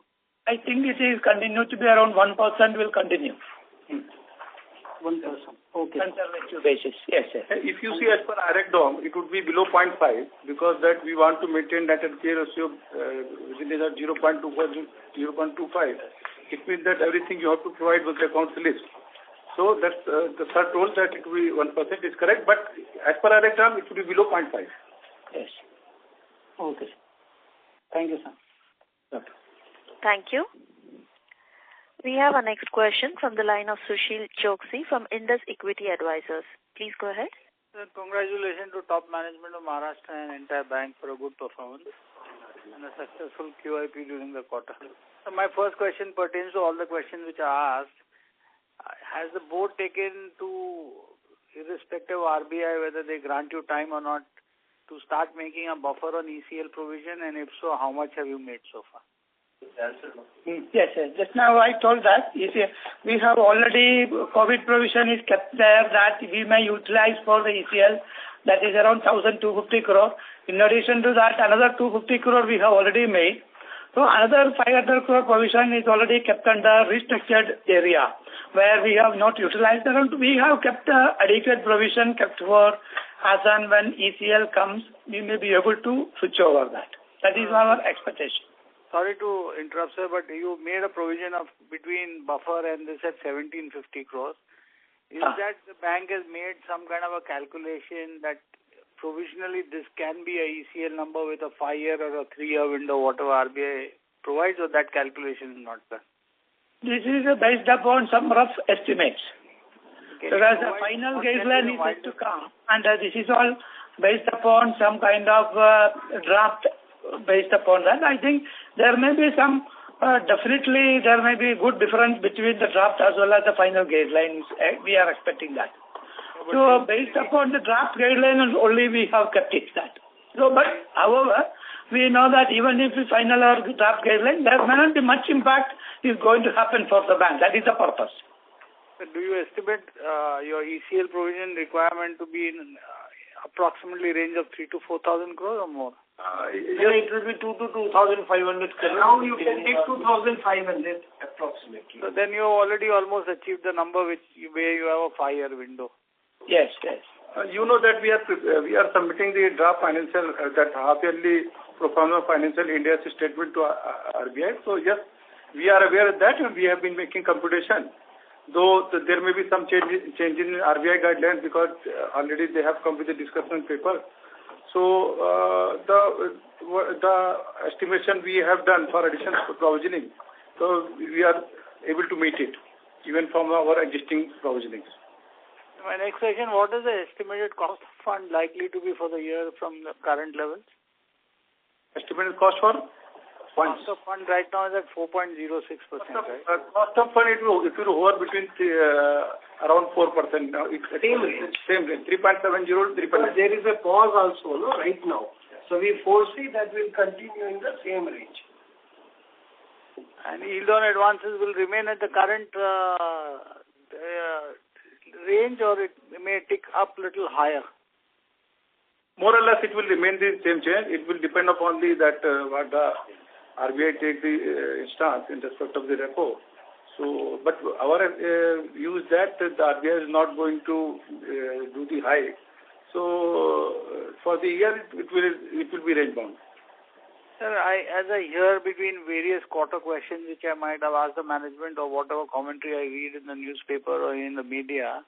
I think it is continue to be around 1% will continue. 1%. Okay. Conservative basis. Yes, sir. If you see as per IRAC-DOM, it would be below 0.5 because that we want to maintain that NPA ratio within 0.25. It means that everything you have to provide with the accounts list. So that's the sir told that it will be 1% is correct, but as per IRAC-DOM, it would be below 0.5. Yes. Okay. Thank you, sir. Okay. Thank you. We have our next question from the line of Sushil Choksi from Indus Equity Advisors. Please go ahead. Sir, congratulations to top management of Maharashtra and entire bank for a good performance and a successful QIP during the quarter. So my first question pertains to all the questions which are asked. Has the board taken to, irrespective of RBI, whether they grant you time or not, to start making a buffer on ECL provision, and if so, how much have you made so far? Yes, sir. Just now I told that we have already COVID provision is kept there that we may utilize for the ECL, that is around 1,250 crore. In addition to that, another 250 crore we have already made. So another 500 crore provision is already kept under restructured area where we have not utilized. We have kept adequate provision kept for as and when ECL comes, we may be able to switch over that. That is our expectation. Sorry to interrupt, sir, but you made a provision of between buffer and this at 1750 crores. Is that the bank has made some kind of a calculation that provisionally this can be a ECL number with a 5-year or a 3-year window, whatever RBI provides, or that calculation is not done? This is based upon some rough estimates. Because the final guideline is yet to come, and this is all based upon some kind of draft. Based upon that, I think there may be some, definitely there may be good difference between the draft as well as the final guidelines. We are expecting that. So based upon the draft guidelines only we have kept it that. So, but however, we know that even if we final our draft guideline, there may not be much impact is going to happen for the bank. That is the purpose. So do you estimate your ECL provision requirement to be in approximately range of 3,000 to 4,000 crores or more? It will be 2,000 to 2,500 crores. Now you can take 2,500 approximately. So then you already almost achieved the number where you have a 5-year window. Yes, yes. You know that we are submitting the draft financial, that half-yearly pro forma financial India's statement to RBI. So yes, we are aware of that and we have been making computation. Though there may be some change in RBI guidelines because already they have come with a discussion paper. So the estimation we have done for additional provisioning, so we are able to meet it. even from our existing provisionings. My next question, what is the estimated cost of fund likely to be for the year from the current levels? Estimated cost for funds? Cost of fund right now is at 4.06%, right? Cost of fund, it will hover between around 4% now. Same range. 3.70 to 3.9. There is a pause also, no, right now. So we foresee that will continue in the same range. And yield on advances will remain at the current range, or it may tick up little higher? More or less, it will remain the same change. It will depend upon what the RBI take the stance in respect of the repo. So, but our view is that the RBI is not going to do the high. So, for the year, it will be range bound. Sir, as I hear between various quarter questions which I might have asked the management or whatever commentary I read in the newspaper or in the media,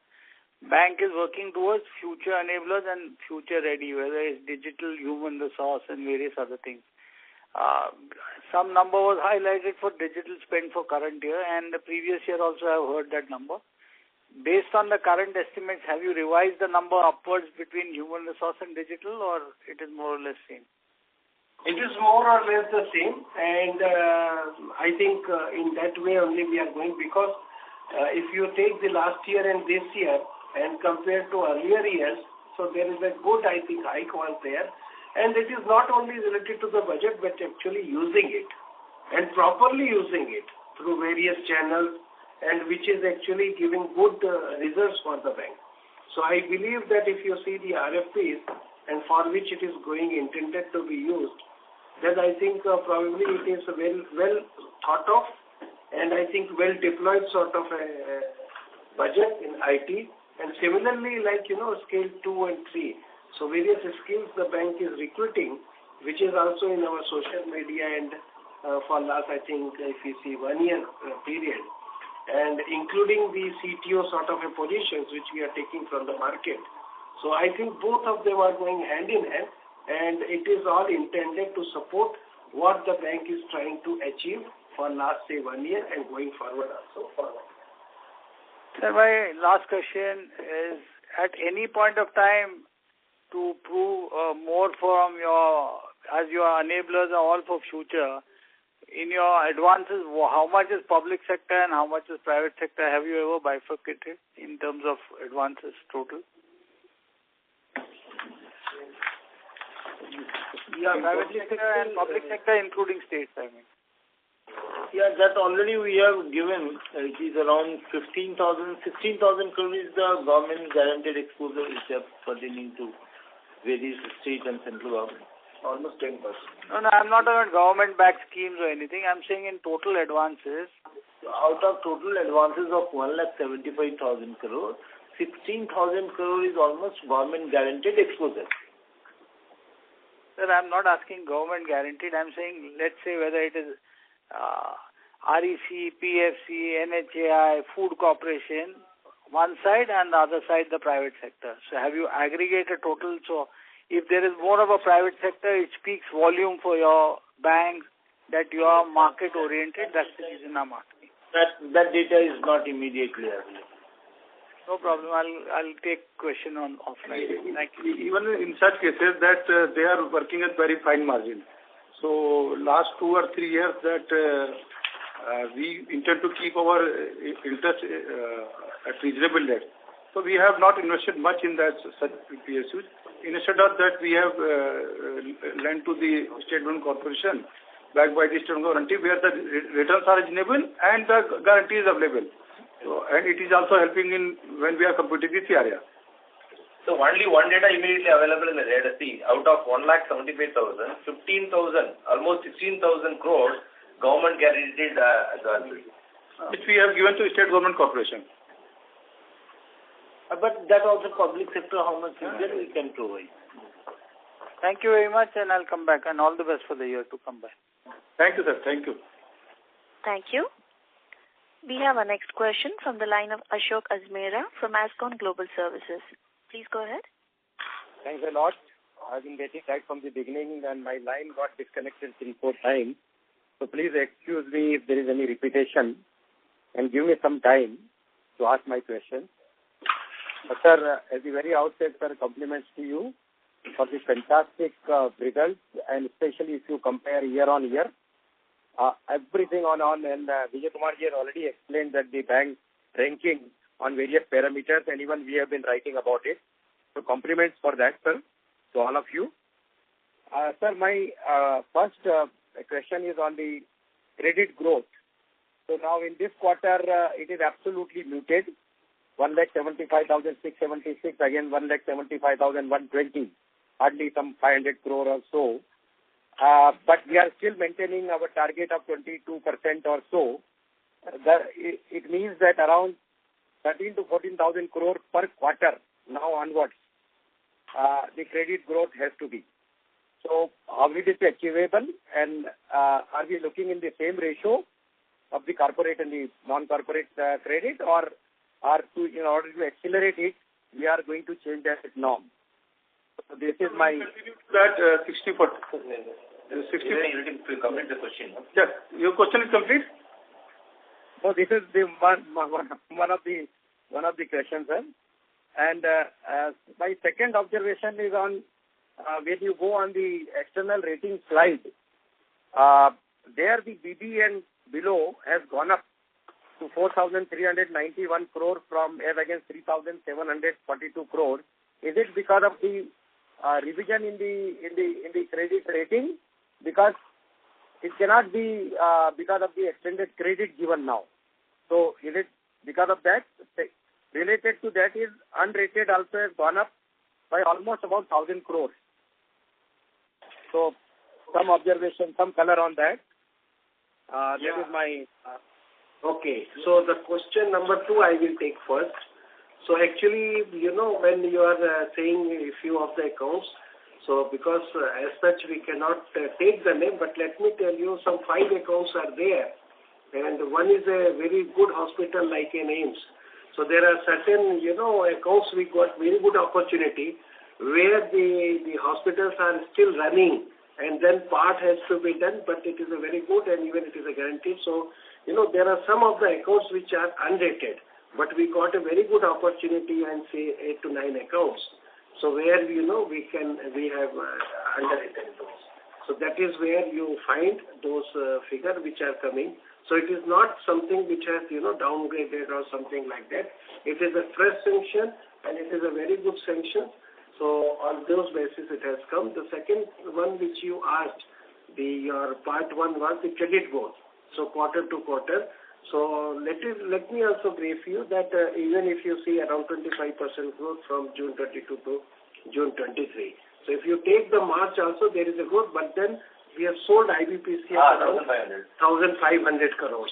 bank is working towards future enablers and future ready, whether it's digital, human resource and various other things. Some number was highlighted for digital spend for current year, and the previous year also I've heard that number. Based on the current estimates, have you revised the number upwards between human resource and digital, or it is more or less same? It is more or less the same, and I think in that way only we are going, because if you take the last year and this year and compare to earlier years, so there is a good, I think, hike was there, and it is not only related to the budget but actually using it and properly using it through various channels, and which is actually giving good results for the bank. So I believe that if you see the RFPs and for which it is going intended to be used, then I think probably it is well thought of, and I think well deployed sort of a budget in IT. And similarly, like, scale 2 and 3. So various skills the bank is recruiting, which is also in our social media and for last, I think, if you see 1 year period, and including the CTO sort of a positions which we are taking from the market. So I think both of them are going hand in hand, and it is all intended to support what the bank is trying to achieve for last, say, 1 year and going forward also. Sir, my last question is, at any point of time, to prove more from as your enablers are all for future, in your advances, how much is public sector and how much is private sector? Have you ever bifurcated in terms of advances total? Yeah, private sector and public sector, including states, I mean. Yeah, that already we have given. It is around 16,000 crore is the government guaranteed exposure which are pertaining to various state and central government. Almost 10%. No, I'm not about government-backed schemes or anything. I'm saying in total advances. Out of total advances of 1,75,000 crore, 16,000 crore is almost government guaranteed exposure. Sir, I'm not asking government guaranteed. I'm saying, let's say whether it is REC, PFC, NHAI, Food Corporation, one side, and the other side the private sector. So have you aggregated total? So if there is more of a private sector, it speaks volume for your bank that you are market oriented. That's the reason I'm asking. That data is not immediately available. No problem. I'll take question on offline. Thank you. Even in such cases that they are working at very fine margin. So last 2 or 3 years that we intend to keep our interest at reasonable rate. So we have not invested much in that such PSUs. Instead of that, we have lent to the state-owned corporation backed by the state guarantee, where the returns are reasonable and the guarantee is available. So, and it is also helping in when we are computing the CRR. So only one data immediately available in the data. See, out of 1,75,000, 15,000, almost 16,000 crores government guaranteed advances. Which we have given to state government corporation. But that also public sector, how much is there, we can provide. Thank you very much, and I'll come back, and all the best for the year to come by. Thank you, sir. Thank you. Thank you. We have our next question from the line of Ashok Ajmera from Ascon Global Services. Please go ahead. Thanks a lot. I've been getting right from the beginning and my line got disconnected 3-4 times. So please excuse me if there is any repetition. and give me some time to ask my questions. Sir, at the very outset, sir, compliments to you for the fantastic results, and especially if you compare year on year. Everything on and Vijay Kumar ji had already explained that the bank ranking on various parameters, and even we have been writing about it. So compliments for that, sir, to all of you. Sir, my first question is on the credit growth. So now in this quarter, it is absolutely muted. 1,75,676 again 1,75,120, hardly some 500 crore or so. But we are still maintaining our target of 22% or so. It means that around 13 to 14,000 crore per quarter now onwards, the credit growth has to be. So how it is achievable, and are we looking in the same ratio of the corporate and the non-corporate credit, or in order to accelerate it, we are going to change that norm? So this is my... That 60 for... 60. You can complete the question. Yes, your question is complete? No, this is the one of the questions, sir. And my second observation is on when you go on the external rating slide, there the BB and below has gone up to 4,391 crore from as against 3,742 crore. Is it because of the revision in the credit rating? Because it cannot be because of the extended credit given now. So is it because of that? Related to that is unrated also has gone up by almost about 1,000 crores. So some observation, some color on that. That is my... Okay. So the question number 2 I will take first. So actually, when you are saying a few of the accounts, so because as such we cannot take the name, but let me tell you some 5 accounts are there. And one is a very good hospital like in AIIMS. So there are certain, accounts we got very good opportunity where the hospitals are still running, and then part has to be done, but it is a very good and even it is a guaranteed. So, there are some of the accounts which are unrated, but we got a very good opportunity and say 8 to 9 accounts. So where, we have underrated those. So that is where you find those figures which are coming. So it is not something which has, downgraded or something like that. It is a fresh sanction and it is a very good sanction. So on those basis it has come. The second one which you asked, your part 1 was the credit growth. So quarter to quarter. So let me also brief you that even if you see around 25% growth from June 22 to June 23. So if you take the March also, there is a growth, but then we have sold IBPC at around 1,500 crores.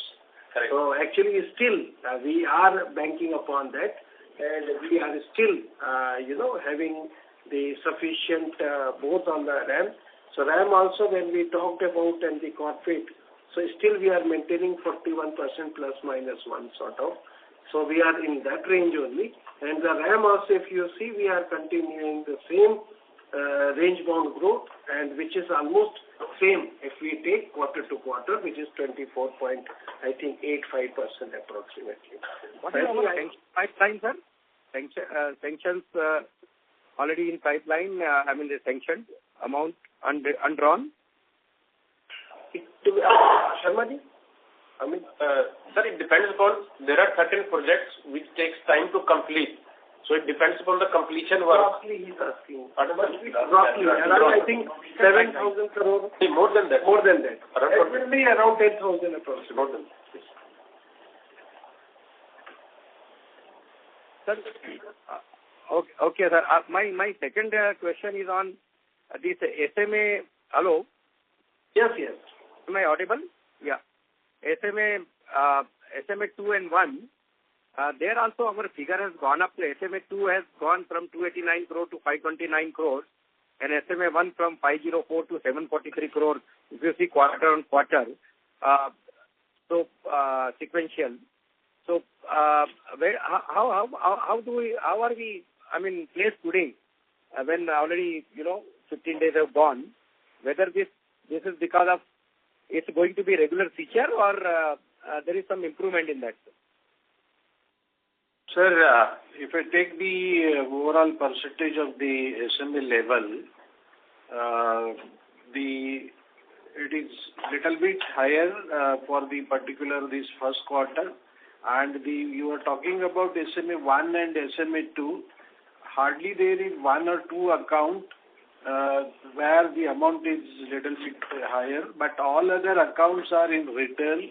Correct. So actually still we are banking upon that, and we are still, having the sufficient both on the RAM. So RAM also when we talked about and the corporate, so still we are maintaining 41% plus minus 1 sort of. So we are in that range only. And the RAM also, if you see, we are continuing the same range bound growth, and which is almost same if we take quarter to quarter, which is 24.85% approximately. What is our pipeline, sir? Sanctions already in pipeline, the sanctioned amount undrawn? Sharma ji? Sir, it depends upon, there are certain projects which takes time to complete. So it depends upon the completion work. Roughly he's asking. Roughly, I think 7,000 crore. More than that. More than that. It will be around 10,000 approximately. More than that. Sir, okay, sir. My second question is on this SMA. Hello? Yes. Am I audible? Yeah. SMA 2 and 1. There also our figure has gone up. SMA 2 has gone from 289 crore to 529 crore, and SMA 1 from 504 to 743 crore. If you see quarter on quarter, sequential. So how are we? Placed today when already 15 days have gone. Whether this is because of it's going to be regular feature, or there is some improvement in that? Sir, if I take the overall percentage of the SME level, it is little bit higher for the particular this first quarter, and you are talking about SME 1 and SME 2. Hardly there is one or two account where the amount is little bit higher, but all other accounts are in retail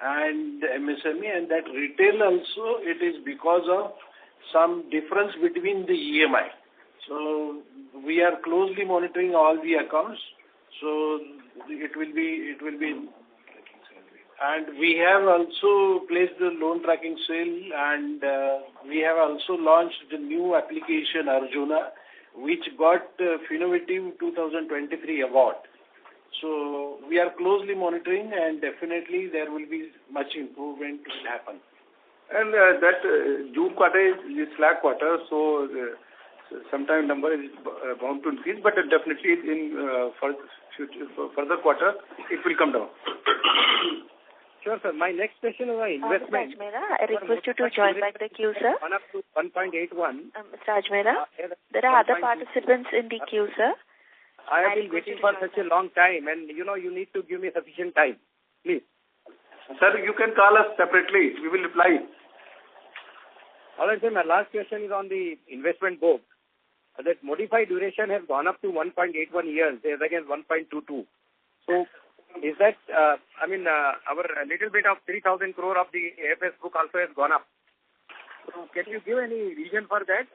and MSME, and that retail also it is because of some difference between the EMI. So we are closely monitoring all the accounts. So it will be, and we have also placed the loan tracking cell, and we have also launched the new application Arjuna, which got Innovative 2023 award. So we are closely monitoring, and definitely there will be much improvement will happen. And that June quarter is slack quarter, so sometime number is bound to increase, but definitely in further quarter it will come down. Sure, sir. My next question is on investment. Mr. Ajmera, I request you to join back the queue, sir. 1 up to 1.81. Mr. Ajmera, there are other participants in the queue, sir. I have been waiting for such a long time, and you need to give me sufficient time. Please. Sir, you can call us separately. We will reply. All right, sir. My last question is on the investment book. That modified duration has gone up to 1.81 years, as against 1.22. So, is that, our little bit of 3,000 crore of the AFS book also has gone up. So, can you give any reason for that?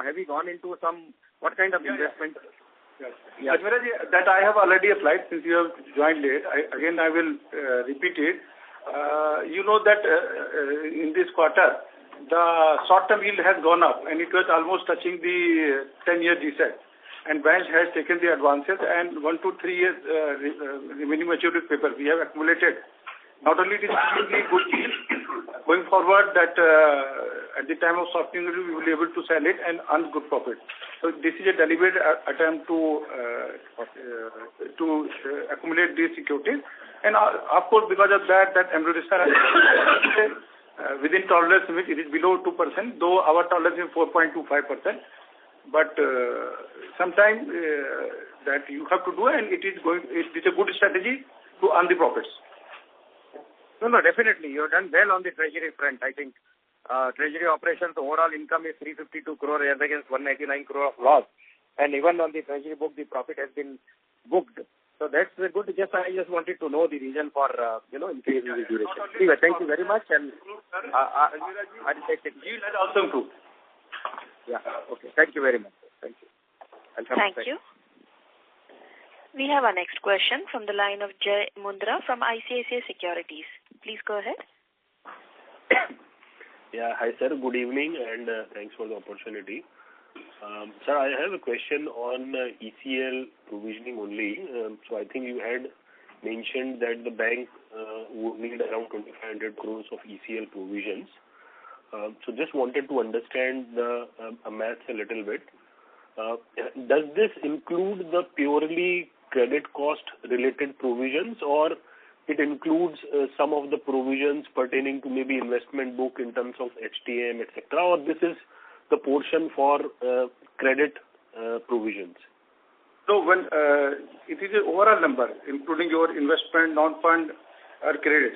Have you gone into what kind of investment? Yes. Ajmera, that I have already applied since you have joined late. I will repeat it. You know that in this quarter, the short-term yield has gone up, and it was almost touching the 10-year GSET. And bank has taken the advances, and 1 to 3 years remaining maturity paper we have accumulated. Not only it is extremely good yield, going forward that at the time of softening we will be able to sell it and earn good profit. So this is a deliberate attempt to accumulate these securities. And of course, because of that amortization within tolerance limit, it is below 2%, though our tolerance is 4.25%. But sometimes that you have to do, and it is a good strategy to earn the profits. No, definitely. You have done well on the treasury front. I think treasury operations overall income is 352 crore as against 199 crore of loss. And even on the treasury book, the profit has been booked. So that's good. I just wanted to know the reason for increasing the duration. Anyway, thank you very much, and I'll take it. You had also improved. Yeah. Okay. Thank you very much. Thank you. Thank you. We have our next question from the line of Jay Mundra from ICICI Securities. Please go ahead. Yeah. Hi, sir. Good evening, and thanks for the opportunity. Sir, I have a question on ECL provisioning only. So I think you had mentioned that the bank would need around 2,500 crores of ECL provisions. So just wanted to understand the maths a little bit. Does this include the purely credit cost related provisions, or it includes some of the provisions pertaining to maybe investment book in terms of HTM, etc., or this is the portion for credit provisions? So when it is an overall number, including your investment, non-fund, or credit.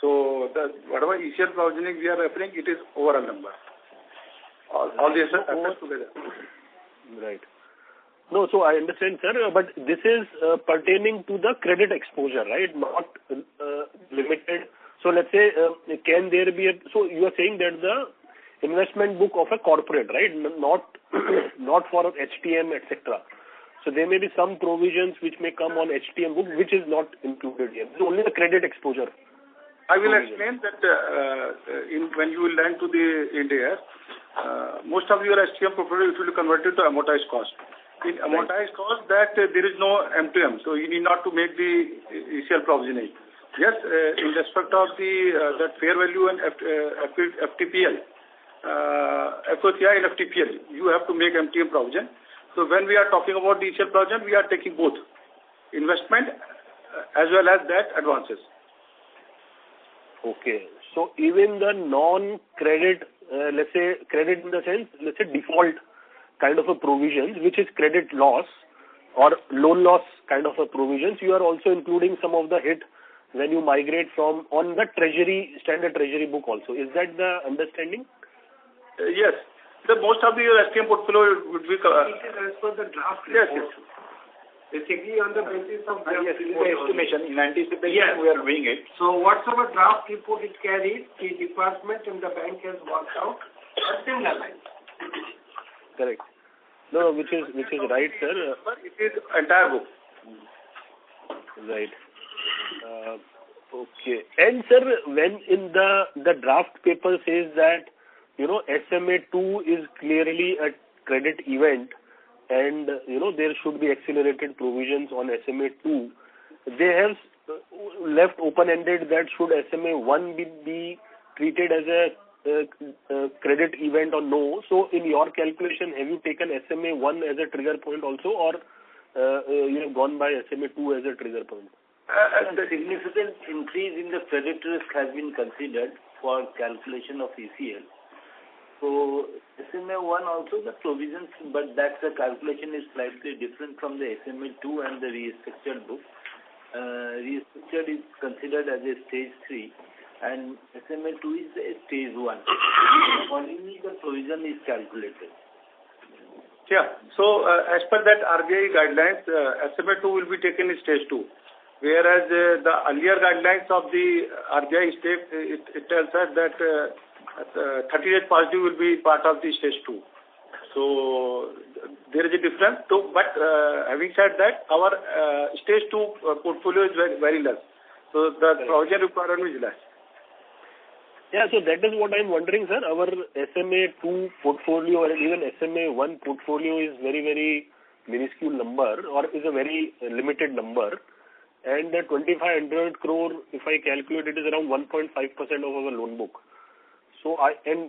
So whatever ECL provisioning we are referring, it is overall number. All the assets together. Right. No, so I understand, sir, but this is pertaining to the credit exposure, right? Not limited. So let's say, can there be so you are saying that the investment book of a corporate, right? Not for HTM, etc. So there may be some provisions which may come on HTM book, which is not included here. It's only the credit exposure. I will explain that when you will lend to the India, most of your HTM portfolio will be converted to amortized cost. In amortized cost, that there is no M2M, so you need not to make the ECL provisioning. Yes, in respect of that fair value and FTPL, FOCI and FTPL, you have to make MTM provision. So when we are talking about the ECL provision, we are taking both investment as well as that advances. Okay. So even the non-credit, let's say credit in the sense, let's say default kind of a provisions, which is credit loss or loan loss kind of a provisions, you are also including some of the hit when you migrate from on the treasury, standard treasury book also. Is that the understanding? Yes. The most of the STM portfolio would be... It is as per the draft report. Yes. Basically on the basis of the estimation, in anticipation we are doing it. So whatever draft report it carries, the department and the bank has worked out a similar line. Correct. No, which is right, sir. It is entire book. Right. Okay. And sir, when in the draft paper says that, SMA2 is clearly a credit event and, there should be accelerated provisions on SMA2, they have left open-ended that should SMA1 be treated as a credit event or no. So in your calculation, have you taken SMA1 as a trigger point also, or you have gone by SMA2 as a trigger point? The significant increase in the credit risk has been considered for calculation of ECL. So SMA1 also the provisions, but that the calculation is slightly different from the SMA2 and the restructured book. Restructured is considered as a stage 3 and SMA2 is a stage 1. Accordingly, the provision is calculated. Yeah. So as per that RBI guidelines, SMA2 will be taken in stage 2. Whereas the earlier guidelines of the RBI state, it tells us that 30 days past due will be part of the stage 2. So there is a difference. So, but having said that, our stage 2 portfolio is very, very less. So the provision requirement is less. Yeah, so that is what I'm wondering, sir. Our SMA2 portfolio and even SMA1 portfolio is very, very minuscule number or is a very limited number. And the 2,500 crore, if I calculate, it is around 1.5% of our loan book. So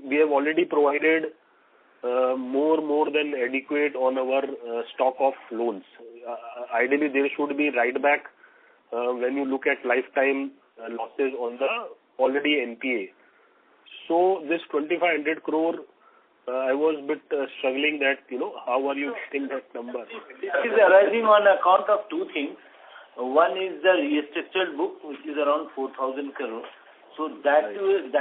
we have already provided more than adequate on our stock of loans. Ideally, there should be write back when you look at lifetime losses on the already NPA. So this 2,500 crore, I was a bit struggling that, how are you getting that number? It is arising on account of two things. One is the restructured book, which is around 4,000 crore. So that will be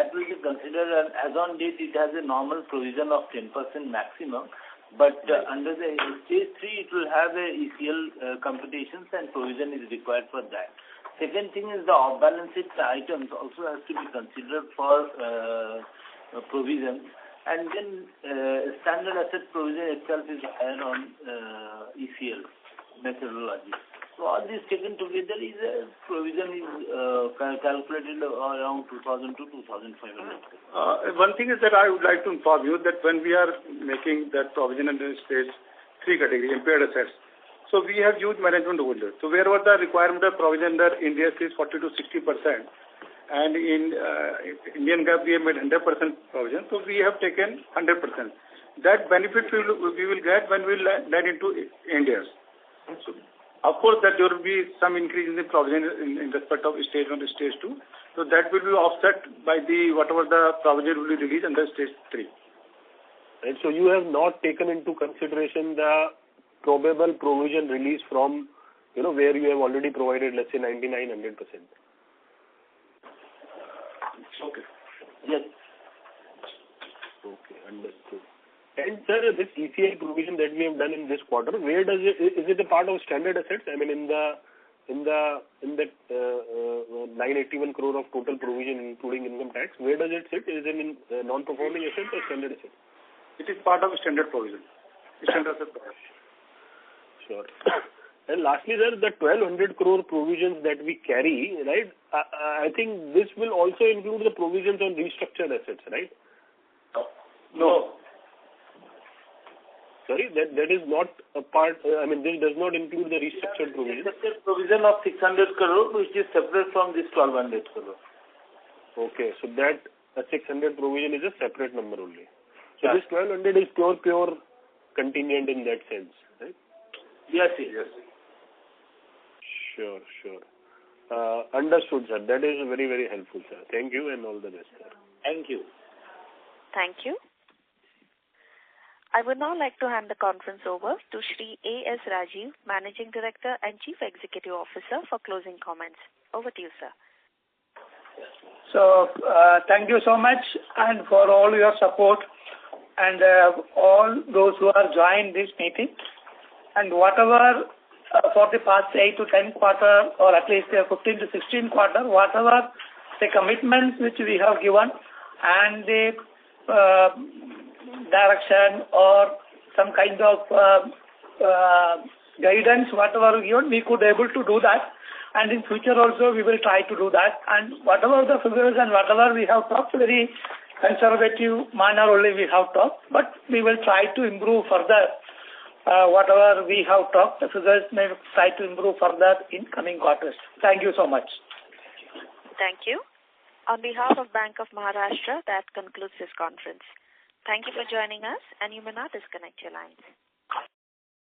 considered as on date. It has a normal provision of 10% maximum, but under the stage 3, it will have a ECL computations and provision is required for that. Second thing is the off-balance sheet items also has to be considered for provision, and then standard asset provision itself is higher on ECL methodology. So all this taken together is a provision is calculated around 2,000 to 2,500. One thing is that I would like to inform you that when we are making that provision under stage 3 category, impaired assets, so we have used management overlay. So wherever the requirement of provision under India is 40 to 60%, and in Indian GAAP we have made 100% provision, so we have taken 100%. That benefit we will get when we land into India. So, of course, that there will be some increase in the provision in respect of stage 1 to stage 2. So that will be offset by the whatever the provision will be released under stage 3. And so you have not taken into consideration the probable provision release from, where you have already provided, let's say, 99-100%. Okay. Yes. Okay, understood. And sir, this ECL provision that we have done in this quarter, where does it, is it a part of standard assets? I mean, in the 981 crore of total provision, including income tax, where does it sit? Is it in non-performing assets or standard assets? It is part of standard provision. Standard asset provision. Sure. And lastly, sir, the 1,200 crore provisions that we carry, right? I think this will also include the provisions on restructured assets, right? No. Sorry, that is not a part, this does not include the restructured provision. Restructured provision of 600 crore, which is separate from this 1,200 crore. Okay, so that 600 provision is a separate number only. So this 1,200 is pure contingent in that sense, right? Yes. Sure. Understood, sir. That is very, very helpful, sir. Thank you and all the best, sir. Thank you. Thank you. I would now like to hand the conference over to Shri A.S. Rajiv, Managing Director and Chief Executive Officer, for closing comments. Over to you, sir. So, thank you so much and for all your support and all those who have joined this meeting. And whatever for the past 8 to 10 quarter or at least 15 to 16 quarter, whatever the commitments which we have given and the direction or some kind of guidance, whatever given, we could able to do that. And in future also we will try to do that. And whatever the figures and whatever we have talked, very conservative manner only we have talked, but we will try to improve further. Whatever we have talked, the figures may try to improve further in coming quarters. Thank you so much. Thank you. On behalf of Bank of Maharashtra, that concludes this conference. Thank you for joining us, and you may now disconnect your lines.